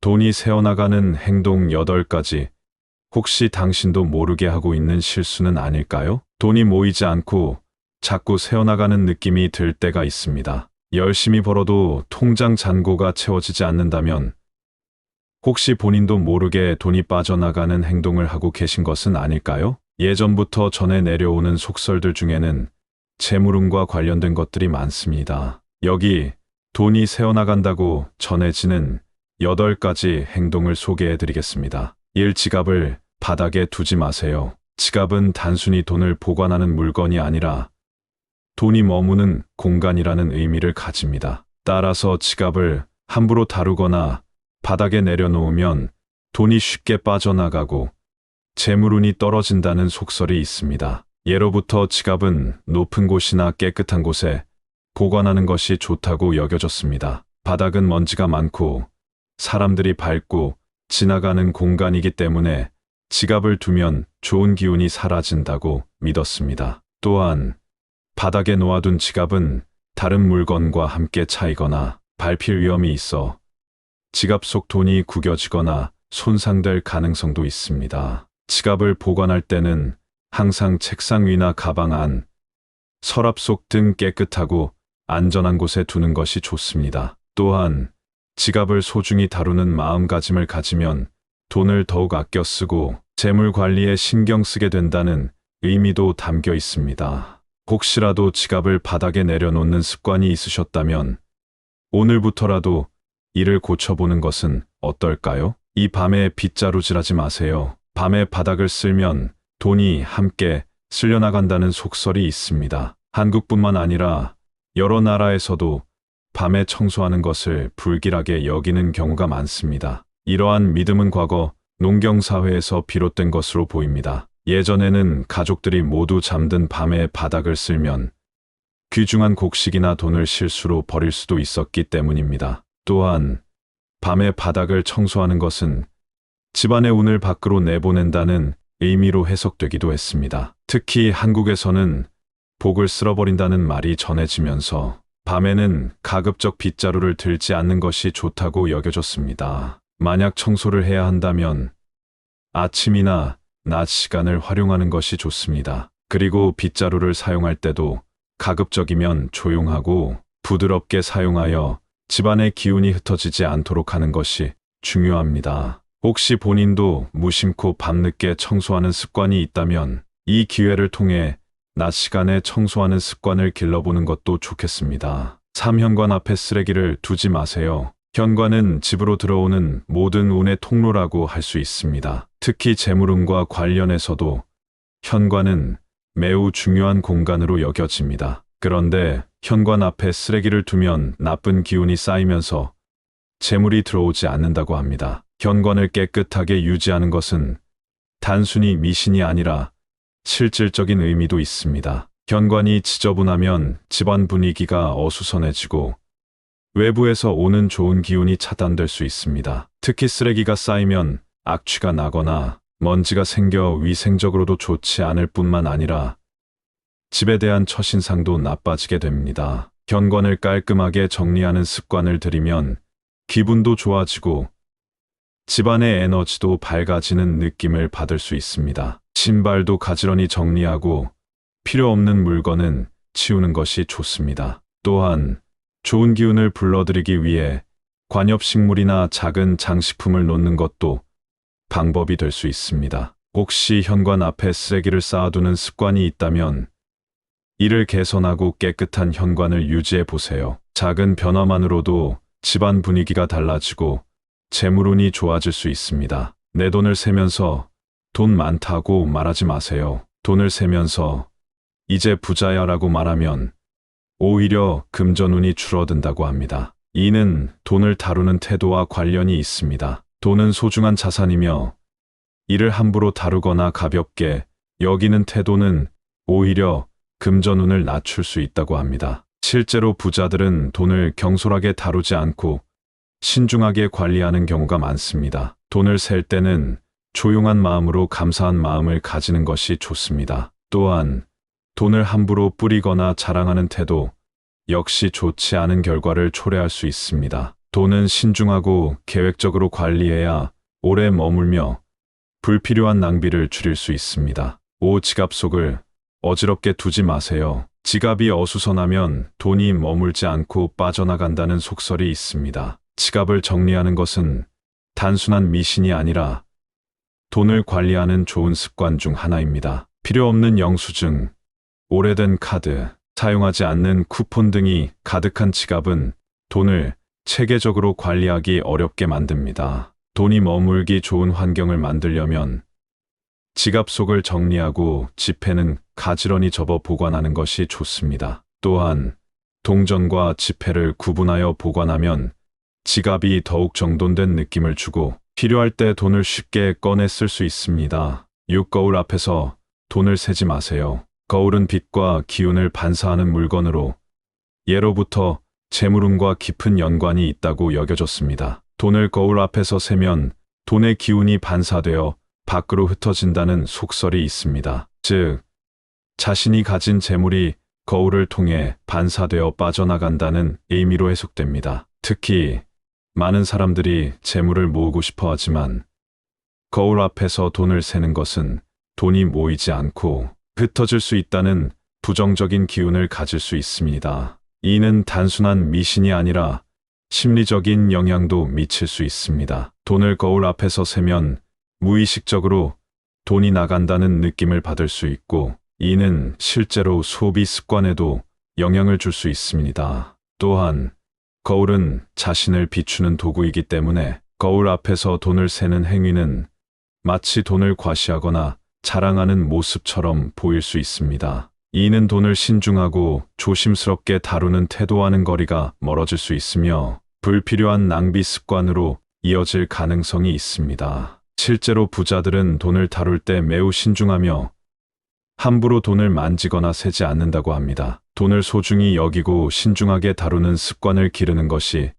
돈이 새어나가는 행동 8가지. 혹시 당신도 모르게 하고 있는 실수는 아닐까요? 돈이 모이지 않고 자꾸 새어나가는 느낌이 들 때가 있습니다. 열심히 벌어도 통장 잔고가 채워지지 않는다면 혹시 본인도 모르게 돈이 빠져나가는 행동을 하고 계신 것은 아닐까요? 예전부터 전해 내려오는 속설들 중에는 재물운과 관련된 것들이 많습니다. 여기 돈이 새어나간다고 전해지는 8가지 행동을 소개해 드리겠습니다. 1. 지갑을 바닥에 두지 마세요. 지갑은 단순히 돈을 보관하는 물건이 아니라 돈이 머무는 공간이라는 의미를 가집니다. 따라서 지갑을 함부로 다루거나 바닥에 내려놓으면 돈이 쉽게 빠져나가고 재물운이 떨어진다는 속설이 있습니다. 예로부터 지갑은 높은 곳이나 깨끗한 곳에 보관하는 것이 좋다고 여겨졌습니다. 바닥은 먼지가 많고 사람들이 밟고 지나가는 공간이기 때문에 지갑을 두면 좋은 기운이 사라진다고 믿었습니다. 또한 바닥에 놓아둔 지갑은 다른 물건과 함께 차이거나 밟힐 위험이 있어 지갑 속 돈이 구겨지거나 손상될 가능성도 있습니다. 지갑을 보관할 때는 항상 책상 위나 가방 안, 서랍 속 등 깨끗하고 안전한 곳에 두는 것이 좋습니다. 또한 지갑을 소중히 다루는 마음가짐을 가지면 돈을 더욱 아껴 쓰고 재물 관리에 신경 쓰게 된다는 의미도 담겨 있습니다. 혹시라도 지갑을 바닥에 내려놓는 습관이 있으셨다면 오늘부터라도 이를 고쳐보는 것은 어떨까요? 이 밤에 빗자루질하지 마세요. 밤에 바닥을 쓸면 돈이 함께 쓸려나간다는 속설이 있습니다. 한국뿐만 아니라 여러 나라에서도 밤에 청소하는 것을 불길하게 여기는 경우가 많습니다. 이러한 믿음은 과거 농경사회에서 비롯된 것으로 보입니다. 예전에는 가족들이 모두 잠든 밤에 바닥을 쓸면 귀중한 곡식이나 돈을 실수로 버릴 수도 있었기 때문입니다. 또한 밤에 바닥을 청소하는 것은 집안의 운을 밖으로 내보낸다는 의미로 해석되기도 했습니다. 특히 한국에서는 복을 쓸어버린다는 말이 전해지면서 밤에는 가급적 빗자루를 들지 않는 것이 좋다고 여겨졌습니다. 만약 청소를 해야 한다면 아침이나 낮 시간을 활용하는 것이 좋습니다. 그리고 빗자루를 사용할 때도 가급적이면 조용하고 부드럽게 사용하여 집안의 기운이 흩어지지 않도록 하는 것이 중요합니다. 혹시 본인도 무심코 밤늦게 청소하는 습관이 있다면 이 기회를 통해 낮 시간에 청소하는 습관을 길러보는 것도 좋겠습니다. 3. 현관 앞에 쓰레기를 두지 마세요. 현관은 집으로 들어오는 모든 운의 통로라고 할 수 있습니다. 특히 재물운과 관련해서도 현관은 매우 중요한 공간으로 여겨집니다. 그런데 현관 앞에 쓰레기를 두면 나쁜 기운이 쌓이면서 재물이 들어오지 않는다고 합니다. 현관을 깨끗하게 유지하는 것은 단순히 미신이 아니라 실질적인 의미도 있습니다. 현관이 지저분하면 집안 분위기가 어수선해지고 외부에서 오는 좋은 기운이 차단될 수 있습니다. 특히 쓰레기가 쌓이면 악취가 나거나 먼지가 생겨 위생적으로도 좋지 않을 뿐만 아니라 집에 대한 첫인상도 나빠지게 됩니다. 현관을 깔끔하게 정리하는 습관을 들이면 기분도 좋아지고 집안의 에너지도 밝아지는 느낌을 받을 수 있습니다. 신발도 가지런히 정리하고 필요 없는 물건은 치우는 것이 좋습니다. 또한 좋은 기운을 불러들이기 위해 관엽식물이나 작은 장식품을 놓는 것도 방법이 될 수 있습니다. 혹시 현관 앞에 쓰레기를 쌓아두는 습관이 있다면 이를 개선하고 깨끗한 현관을 유지해 보세요. 작은 변화만으로도 집안 분위기가 달라지고 재물운이 좋아질 수 있습니다. 내 돈을 세면서 돈 많다고 말하지 마세요. 돈을 세면서 이제 부자야라고 말하면 오히려 금전운이 줄어든다고 합니다. 이는 돈을 다루는 태도와 관련이 있습니다. 돈은 소중한 자산이며 이를 함부로 다루거나 가볍게 여기는 태도는 오히려 금전운을 낮출 수 있다고 합니다. 실제로 부자들은 돈을 경솔하게 다루지 않고 신중하게 관리하는 경우가 많습니다. 돈을 셀 때는 조용한 마음으로 감사한 마음을 가지는 것이 좋습니다. 또한 돈을 함부로 뿌리거나 자랑하는 태도 역시 좋지 않은 결과를 초래할 수 있습니다. 돈은 신중하고 계획적으로 관리해야 오래 머물며 불필요한 낭비를 줄일 수 있습니다. 5. 지갑 속을 어지럽게 두지 마세요. 지갑이 어수선하면 돈이 머물지 않고 빠져나간다는 속설이 있습니다. 지갑을 정리하는 것은 단순한 미신이 아니라 돈을 관리하는 좋은 습관 중 하나입니다. 필요 없는 영수증, 오래된 카드, 사용하지 않는 쿠폰 등이 가득한 지갑은 돈을 체계적으로 관리하기 어렵게 만듭니다. 돈이 머물기 좋은 환경을 만들려면 지갑 속을 정리하고 지폐는 가지런히 접어 보관하는 것이 좋습니다. 또한 동전과 지폐를 구분하여 보관하면 지갑이 더욱 정돈된 느낌을 주고 필요할 때 돈을 쉽게 꺼내 쓸 수 있습니다. 6. 거울 앞에서 돈을 세지 마세요. 거울은 빛과 기운을 반사하는 물건으로 예로부터 재물운과 깊은 연관이 있다고 여겨졌습니다. 돈을 거울 앞에서 세면 돈의 기운이 반사되어 밖으로 흩어진다는 속설이 있습니다. 즉, 자신이 가진 재물이 거울을 통해 반사되어 빠져나간다는 의미로 해석됩니다. 특히 많은 사람들이 재물을 모으고 싶어 하지만 거울 앞에서 돈을 세는 것은 돈이 모이지 않고 흩어질 수 있다는 부정적인 기운을 가질 수 있습니다. 이는 단순한 미신이 아니라 심리적인 영향도 미칠 수 있습니다. 돈을 거울 앞에서 세면 무의식적으로 돈이 나간다는 느낌을 받을 수 있고, 이는 실제로 소비 습관에도 영향을 줄 수 있습니다. 또한 거울은 자신을 비추는 도구이기 때문에 거울 앞에서 돈을 세는 행위는 마치 돈을 과시하거나 자랑하는 모습처럼 보일 수 있습니다. 이는 돈을 신중하고 조심스럽게 다루는 태도와는 거리가 멀어질 수 있으며 불필요한 낭비 습관으로 이어질 가능성이 있습니다. 실제로 부자들은 돈을 다룰 때 매우 신중하며 함부로 돈을 만지거나 세지 않는다고 합니다. 돈을 소중히 여기고 신중하게 다루는 습관을 기르는 것이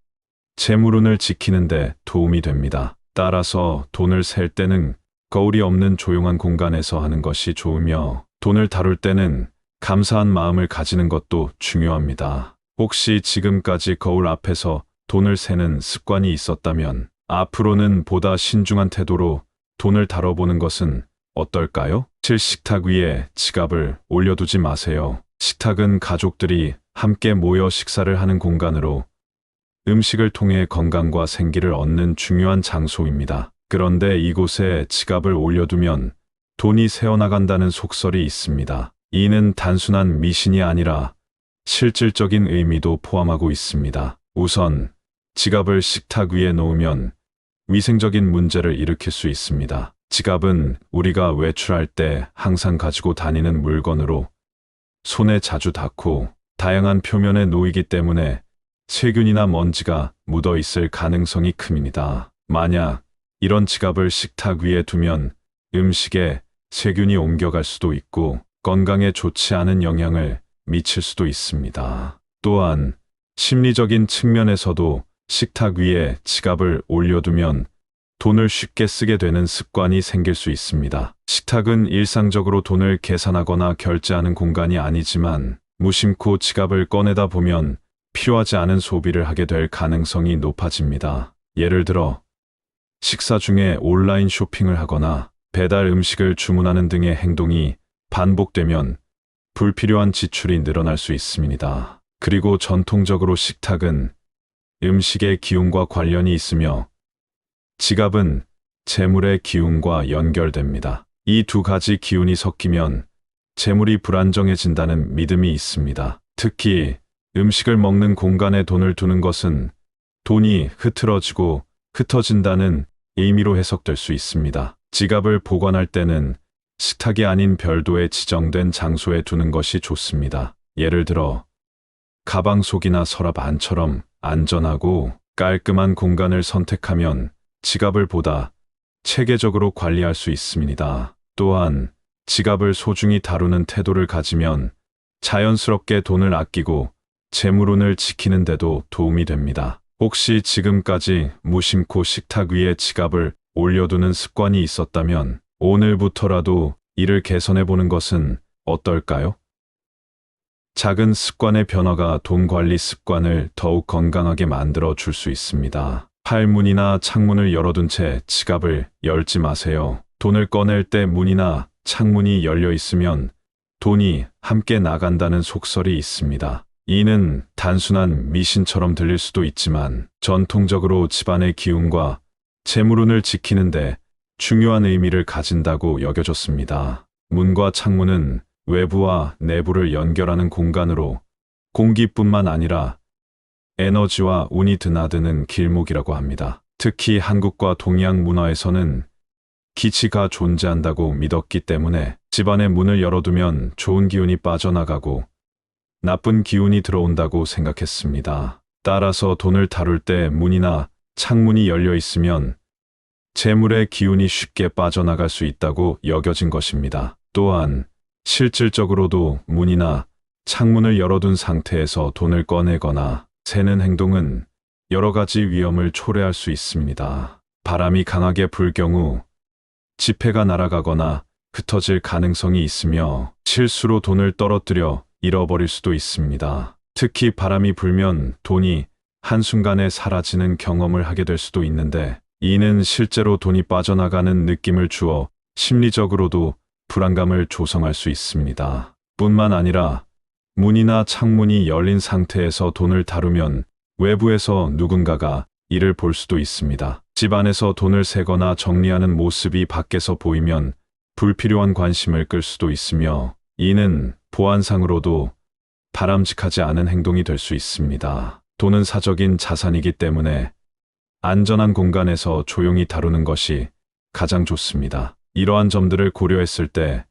재물운을 지키는 데 도움이 됩니다. 따라서 돈을 셀 때는 거울이 없는 조용한 공간에서 하는 것이 좋으며, 돈을 다룰 때는 감사한 마음을 가지는 것도 중요합니다. 혹시 지금까지 거울 앞에서 돈을 세는 습관이 있었다면 앞으로는 보다 신중한 태도로 돈을 다뤄보는 것은 어떨까요? 7. 식탁 위에 지갑을 올려두지 마세요. 식탁은 가족들이 함께 모여 식사를 하는 공간으로 음식을 통해 건강과 생기를 얻는 중요한 장소입니다. 그런데 이곳에 지갑을 올려두면 돈이 새어나간다는 속설이 있습니다. 이는 단순한 미신이 아니라 실질적인 의미도 포함하고 있습니다. 우선 지갑을 식탁 위에 놓으면 위생적인 문제를 일으킬 수 있습니다. 지갑은 우리가 외출할 때 항상 가지고 다니는 물건으로 손에 자주 닿고 다양한 표면에 놓이기 때문에 세균이나 먼지가 묻어 있을 가능성이 큽니다. 만약 이런 지갑을 식탁 위에 두면 음식에 세균이 옮겨갈 수도 있고 건강에 좋지 않은 영향을 미칠 수도 있습니다. 또한 심리적인 측면에서도 식탁 위에 지갑을 올려두면 돈을 쉽게 쓰게 되는 습관이 생길 수 있습니다. 식탁은 일상적으로 돈을 계산하거나 결제하는 공간이 아니지만 무심코 지갑을 꺼내다 보면 필요하지 않은 소비를 하게 될 가능성이 높아집니다. 예를 들어 식사 중에 온라인 쇼핑을 하거나 배달 음식을 주문하는 등의 행동이 반복되면 불필요한 지출이 늘어날 수 있습니다. 그리고 전통적으로 식탁은 음식의 기운과 관련이 있으며 지갑은 재물의 기운과 연결됩니다. 이 두 가지 기운이 섞이면 재물이 불안정해진다는 믿음이 있습니다. 특히 음식을 먹는 공간에 돈을 두는 것은 돈이 흐트러지고 흩어진다는 의미로 해석될 수 있습니다. 지갑을 보관할 때는 식탁이 아닌 별도의 지정된 장소에 두는 것이 좋습니다. 예를 들어 가방 속이나 서랍 안처럼 안전하고 깔끔한 공간을 선택하면 지갑을 보다 체계적으로 관리할 수 있습니다. 또한 지갑을 소중히 다루는 태도를 가지면 자연스럽게 돈을 아끼고 재물운을 지키는 데도 도움이 됩니다. 혹시 지금까지 무심코 식탁 위에 지갑을 올려두는 습관이 있었다면 오늘부터라도 이를 개선해 보는 것은 어떨까요? 작은 습관의 변화가 돈 관리 습관을 더욱 건강하게 만들어 줄 수 있습니다. 팔문이나 창문을 열어둔 채 지갑을 열지 마세요. 돈을 꺼낼 때 문이나 창문이 열려 있으면 돈이 함께 나간다는 속설이 있습니다. 이는 단순한 미신처럼 들릴 수도 있지만 전통적으로 집안의 기운과 재물운을 지키는데 중요한 의미를 가진다고 여겨졌습니다. 문과 창문은 외부와 내부를 연결하는 공간으로 공기뿐만 아니라 에너지와 운이 드나드는 길목이라고 합니다. 특히 한국과 동양 문화에서는 기치가 존재한다고 믿었기 때문에 집안의 문을 열어두면 좋은 기운이 빠져나가고 나쁜 기운이 들어온다고 생각했습니다. 따라서 돈을 다룰 때 문이나 창문이 열려 있으면 재물의 기운이 쉽게 빠져나갈 수 있다고 여겨진 것입니다. 또한 실질적으로도 문이나 창문을 열어둔 상태에서 돈을 꺼내거나 세는 행동은 여러 가지 위험을 초래할 수 있습니다. 바람이 강하게 불 경우 지폐가 날아가거나 흩어질 가능성이 있으며 실수로 돈을 떨어뜨려 잃어버릴 수도 있습니다. 특히 바람이 불면 돈이 한순간에 사라지는 경험을 하게 될 수도 있는데 이는 실제로 돈이 빠져나가는 느낌을 주어 심리적으로도 불안감을 조성할 수 있습니다. 뿐만 아니라 문이나 창문이 열린 상태에서 돈을 다루면 외부에서 누군가가 이를 볼 수도 있습니다. 집 안에서 돈을 세거나 정리하는 모습이 밖에서 보이면 불필요한 관심을 끌 수도 있으며 이는 보안상으로도 바람직하지 않은 행동이 될 수 있습니다. 돈은 사적인 자산이기 때문에 안전한 공간에서 조용히 다루는 것이 가장 좋습니다. 이러한 점들을 고려했을 때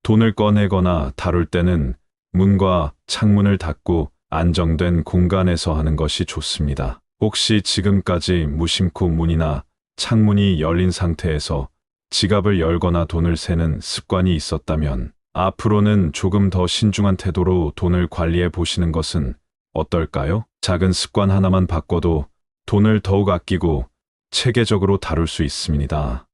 돈을 꺼내거나 다룰 때는 문과 창문을 닫고 안정된 공간에서 하는 것이 좋습니다. 혹시 지금까지 무심코 문이나 창문이 열린 상태에서 지갑을 열거나 돈을 세는 습관이 있었다면 앞으로는 조금 더 신중한 태도로 돈을 관리해 보시는 것은 어떨까요? 작은 습관 하나만 바꿔도 돈을 더욱 아끼고 체계적으로 다룰 수 있습니다.